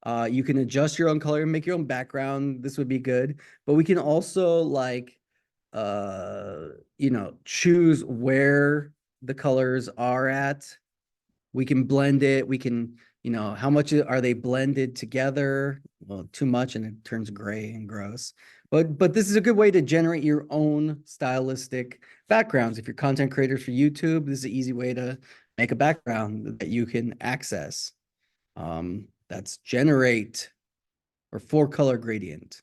You can adjust your own color and make your own background. This would be good. But we can also like choose where the colors are at. We can blend it. We can, how much are they blended together? Well, too much and it turns gray and gross. But this is a good way to generate your own stylistic backgrounds. If you're content creators for YouTube, this is an easy way to make a background that you can access. That's generate or 4-color gradient.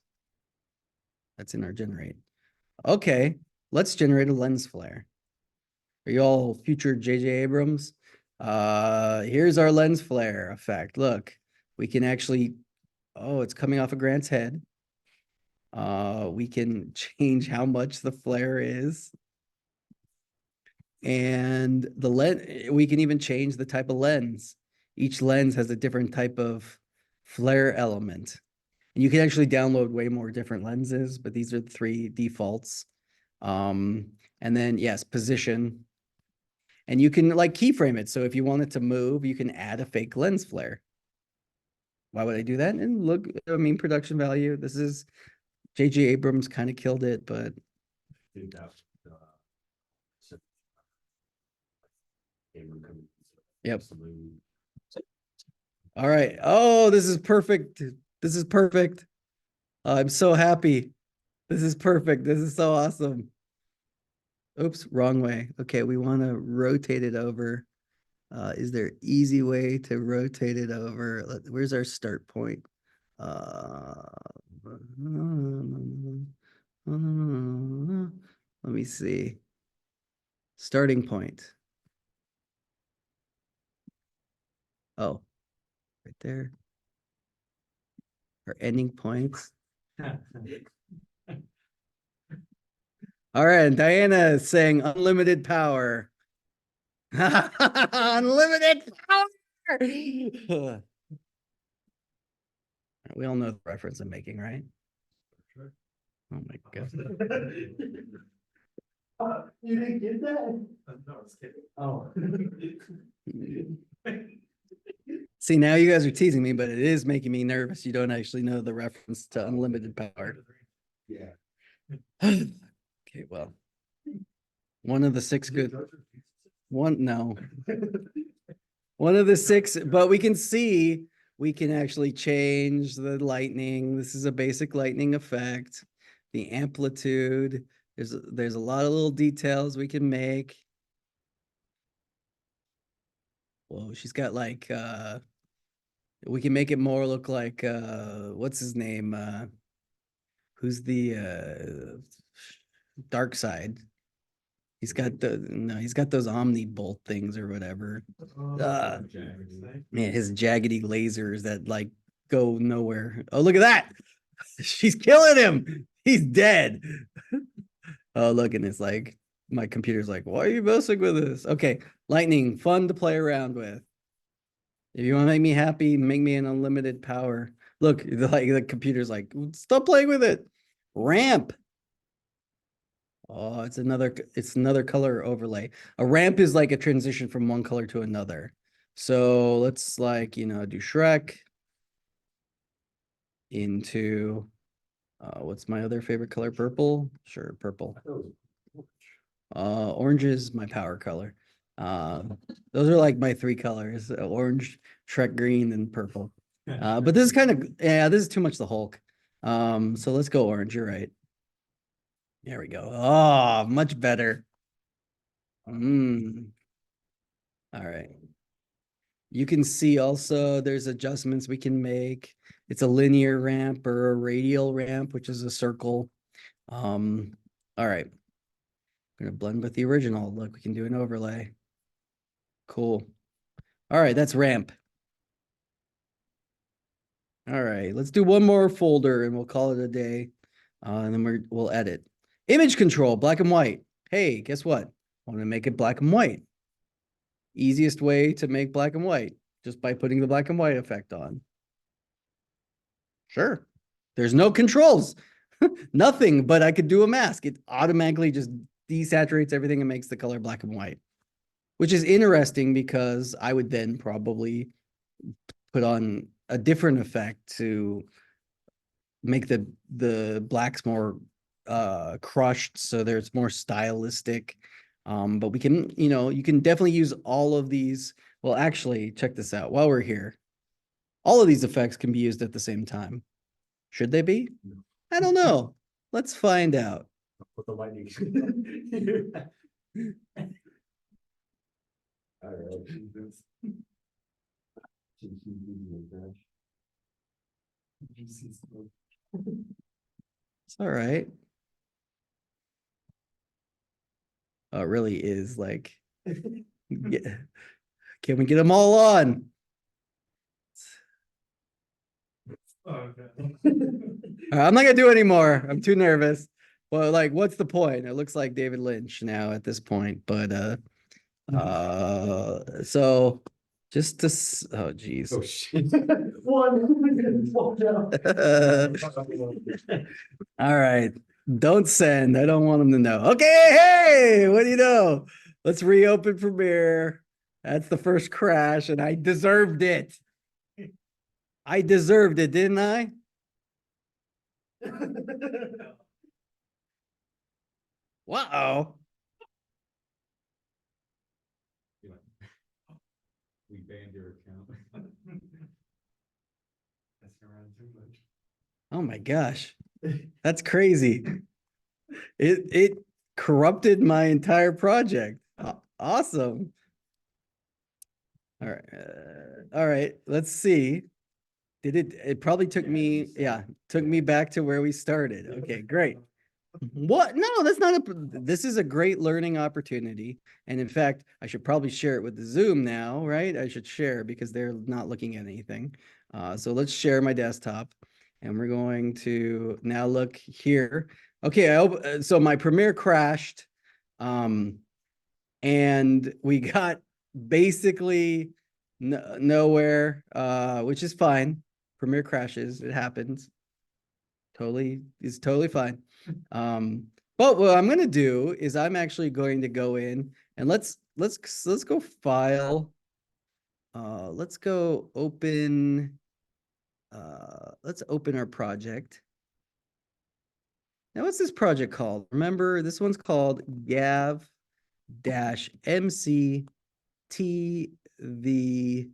That's in our generate. Okay, let's generate a lens flare. Are you all future JJ Abrams? Here's our lens flare effect. Look, we can actually, oh, it's coming off of Grant's head. We can change how much the flare is. And the lens, we can even change the type of lens. Each lens has a different type of flare element. And you can actually download way more different lenses, but these are the 3 defaults. And then yes, position. And you can like keyframe it. So if you want it to move, you can add a fake lens flare. Why would I do that? And look, I mean, production value. This is JJ Abrams kind of killed it, but yep. All right. Oh, this is perfect. This is perfect. I'm so happy. This is perfect. This is so awesome. Oops, wrong way. Okay, we want to rotate it over. Is there an easy way to rotate it over? Where's our start point? Let me see. starting point. Oh, right there. Our ending points. All right, and Diana is saying unlimited power. Unlimited power. We all know the reference I'm making, right? Oh my god. You didn't get that? No, I was kidding. Oh. See, now you guys are teasing me, but it is making me nervous. You don't actually know the reference to unlimited power. Yeah. Okay, well. One of the six good, no. One of the six, but we can see, we can actually change the lightning. This is a basic lightning effect. The amplitude, there's a lot of little details we can make. Whoa, she's got like, we can make it more look like, what's his name? Who's the, Dark Side? He's got he's got those Omni bolt things or whatever. Man, his jaggedy lasers that like go nowhere. Oh, look at that. She's killing him. He's dead. Oh, look, and it's like, my computer's like, why are you messing with this? Okay, lightning, fun to play around with. If you want to make me happy, make me an unlimited power. Look, the computer's like, stop playing with it. Ramp. Oh, it's another color overlay. A ramp is like a transition from one color to another. So let's like, do Shrek into, what's my other favorite color? Purple? Sure, purple. Orange is my power color. Those are like my three colors, orange, Shrek green, and purple. But this is kind of, this is too much the Hulk. So let's go orange, you're right. There we go. Oh, much better. All right. You can see also there's adjustments we can make. It's a linear ramp or a radial ramp, which is a circle. All right. I'm gonna blend with the original. Look, we can do an overlay. Cool. All right, that's ramp. All right, let's do one more folder and we'll call it a day. And then we'll edit. Image control, black and white. Hey, guess what? I want to make it black and white. Easiest way to make black and white, just by putting the black and white effect on. Sure. There's no controls. Nothing, but I could do a mask. It automatically just desaturates everything and makes the color black and white, which is interesting because I would then probably put on a different effect to make the blacks more crushed so there's more stylistic. But we can, you can definitely use all of these. Well, actually, check this out. While we're here, all of these effects can be used at the same time. Should they be? I don't know. Let's find out. With the lightning. All right. It's all right. Oh, it really is like, yeah. Can we get them all on? Okay. All right, I'm not gonna do anymore. I'm too nervous. Well, like, what's the point? It looks like David Lynch now at this point, but so just to oh geez. Oh shit. One. All right. Don't send. I don't want them to know. Okay, hey, what do you know? Let's reopen Premiere. That's the first crash, and I deserved it. I deserved it, didn't I? Wow. We banned your account. That's around too much. Oh my gosh. That's crazy. It corrupted my entire project. Awesome. All right. All right. Let's see. It probably took me, took me back to where we started. Okay, great. What? No, that's not this is a great learning opportunity. And in fact, I should probably share it with the Zoom now, right? I should share because they're not looking at anything. So let's share my desktop and we're going to now look here. Okay, so my Premiere crashed. And we got basically nowhere, which is fine. Premiere crashes, it happens. It's totally fine. But what I'm gonna do is I'm actually going to go in and let's go file. Let's go open. Let's open our project. Now, what's this project called? Remember, this one's called Gav-MCTV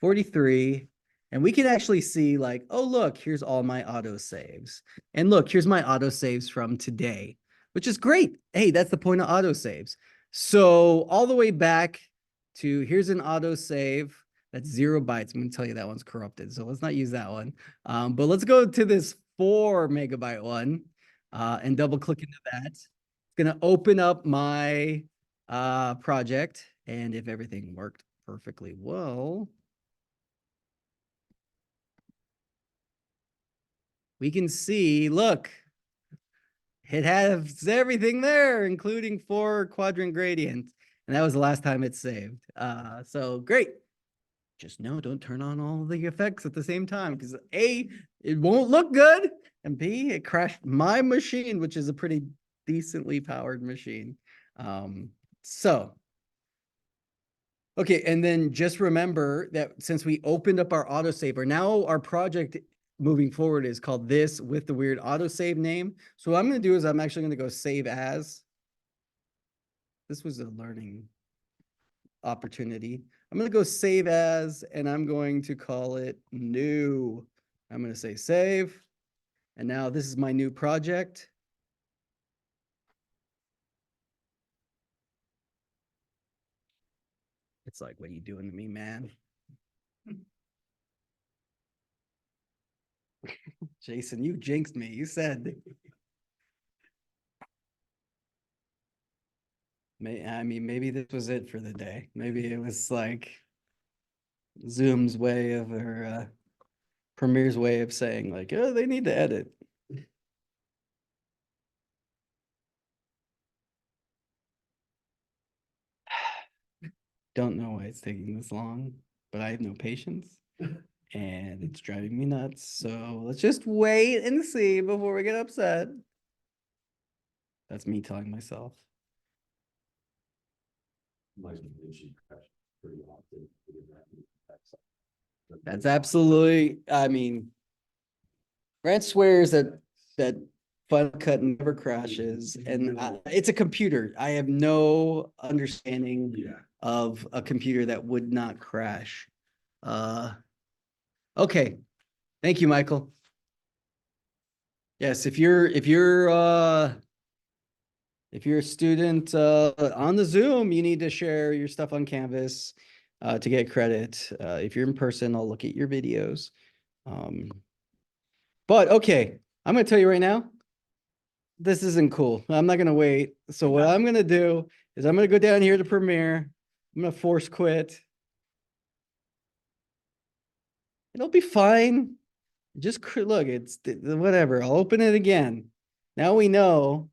43. And we can actually see like, oh, look, here's all my auto saves. And look, here's my auto saves from today, which is great. Hey, that's the point of auto saves. So all the way back to here's an auto save. That's 0 bytes. I'm going to tell you that one's corrupted. So let's not use that one. But let's go to this 4 megabyte one and double click into that. It's going to open up my project. And if everything worked perfectly well, we can see, look, it has everything there, including 4 quadrant gradients. And that was the last time it's saved. So great. Just no, don't turn on all the effects at the same time because A, it won't look good. And B, it crashed my machine, which is a pretty decently powered machine. Okay, and then just remember that since we opened up our autosaver, now our project moving forward is called this with the weird autosave name. So what I'm going to do is I'm actually going to go save as. This was a learning opportunity. I'm going to go save as, and I'm going to call it new. I'm going to say save. And now this is my new project. It's like, what are you doing to me, man? Jason, you jinxed me. You said. I mean, maybe this was it for the day. Maybe it was like Zoom's way of, or Premiere's way of saying like, oh, they need to edit. Don't know why it's taking this long, but I have no patience and it's driving me nuts. So let's just wait and see before we get upset. That's me telling myself. My machine crashed pretty often. That's absolutely, I mean, Grant swears that Final Cut never crashes, and it's a computer. I have no understanding of a computer that would not crash. Okay, thank you, Michael. Yes, if you're a student on the Zoom, you need to share your stuff on Canvas to get credit. If you're in person, I'll look at your videos. But okay, I'm going to tell you right now, this isn't cool. I'm not going to wait. So what I'm going to do is I'm going to go down here to Premiere. I'm going to force quit. It'll be fine. Just look, it's whatever. I'll open it again. Now we know.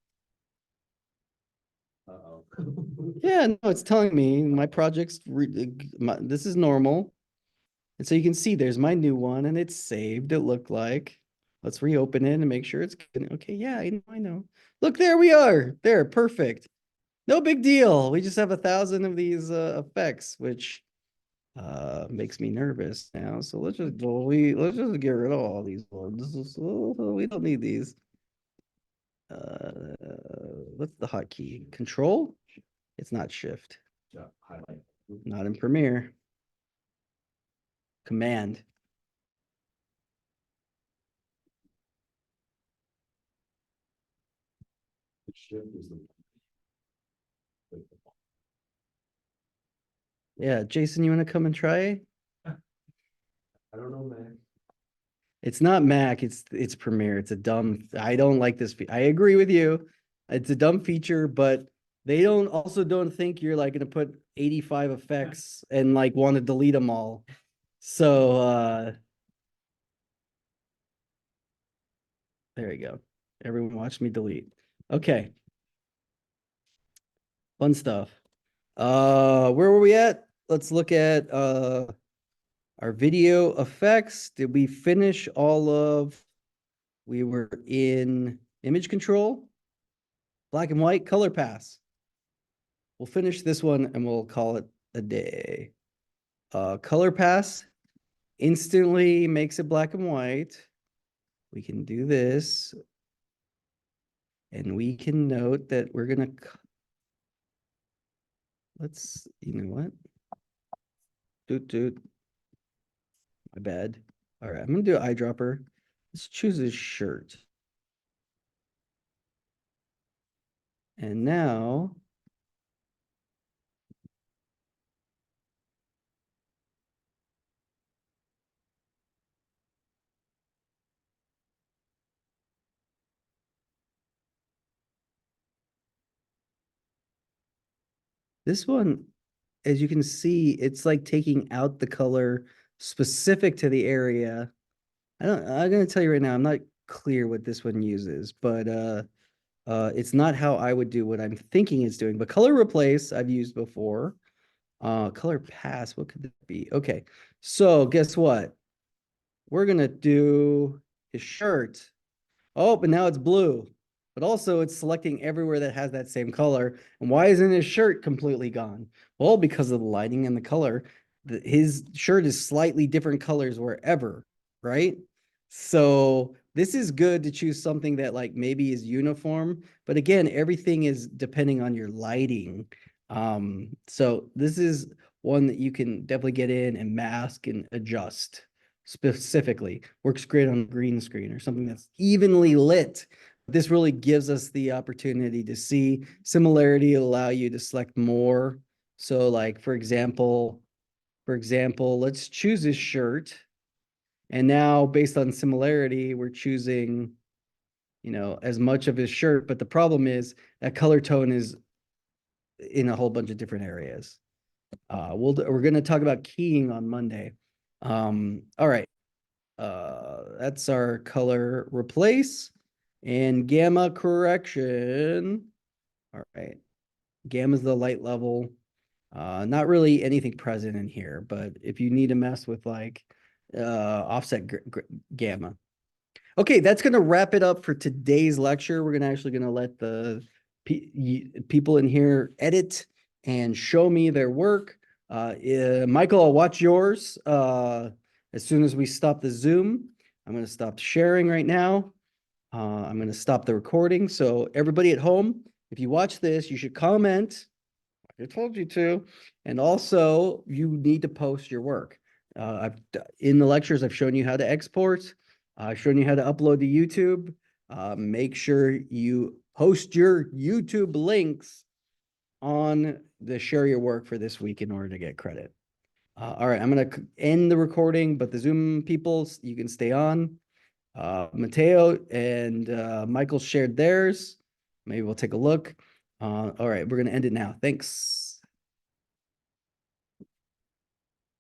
Uh-oh. Yeah, no, it's telling me my project's, this is normal. And so you can see there's my new one and it's saved, it looked like. Let's reopen it and make sure it's good. Okay, yeah, I know. Look, there we are. There, perfect. No big deal. We just have 1,000 of these effects, which makes me nervous now. So let's just get rid of all these ones. We don't need these. What's the hotkey? Control? It's not shift. Yeah, highlight. Not in Premiere. Command. The shift is the. Yeah, Jason, you want to come and try? I don't know, man. It's not Mac, it's Premiere. It's a dumb, I don't like this. I agree with you. It's a dumb feature, but they don't think you're like gonna put 85 effects and like want to delete them all. So there you go. Everyone watch me delete. Okay. Fun stuff. Where were we at? Let's look at our video effects. Did we finish all of, we were in image control, black and white, color pass. We'll finish this one and we'll call it a day. Color pass instantly makes it black and white. We can do this. And we can note that we're gonna, let's, you know what? Doot. My bad. All right, I'm gonna do an eyedropper. Let's choose his shirt. And now this one, as you can see, it's like taking out the color specific to the area. I'm gonna tell you right now, I'm not clear what this one uses, but it's not how I would do what I'm thinking it's doing. But color replace, I've used before. Color pass, what could that be? Okay, so guess what? We're gonna do his shirt. Oh, but now it's blue. But also it's selecting everywhere that has that same color. And why isn't his shirt completely gone? Well, because of the lighting and the color. His shirt is slightly different colors wherever, right? So this is good to choose something that like maybe is uniform. But again, everything is depending on your lighting. So this is one that you can definitely get in and mask and adjust specifically. Works great on green screen or something that's evenly lit. This really gives us the opportunity to see similarity, allow you to select more. So like, for example, let's choose this shirt. And now based on similarity, we're choosing, you know, as much of his shirt. But the problem is that color tone is in a whole bunch of different areas. We're going to talk about keying on Monday. All right. That's our color replace and gamma correction. All right. Gamma is the light level. Not really anything present in here, but if you need to mess with like offset gamma. Okay, that's going to wrap it up for today's lecture. We're actually going to let the people in here edit and show me their work. Michael, I'll watch yours as soon as we stop the Zoom. I'm going to stop sharing right now. I'm going to stop the recording. So everybody at home, if you watch this, you should comment. I told you to. And also, you need to post your work. In the lectures, I've shown you how to export. I've shown you how to upload to YouTube. Make sure you post your YouTube links on the share your work for this week in order to get credit. All right, I'm going to end the recording, but the Zoom people, you can stay on. Mateo and Michael shared theirs. Maybe we'll take a look. All right, we're going to end it now. Thanks.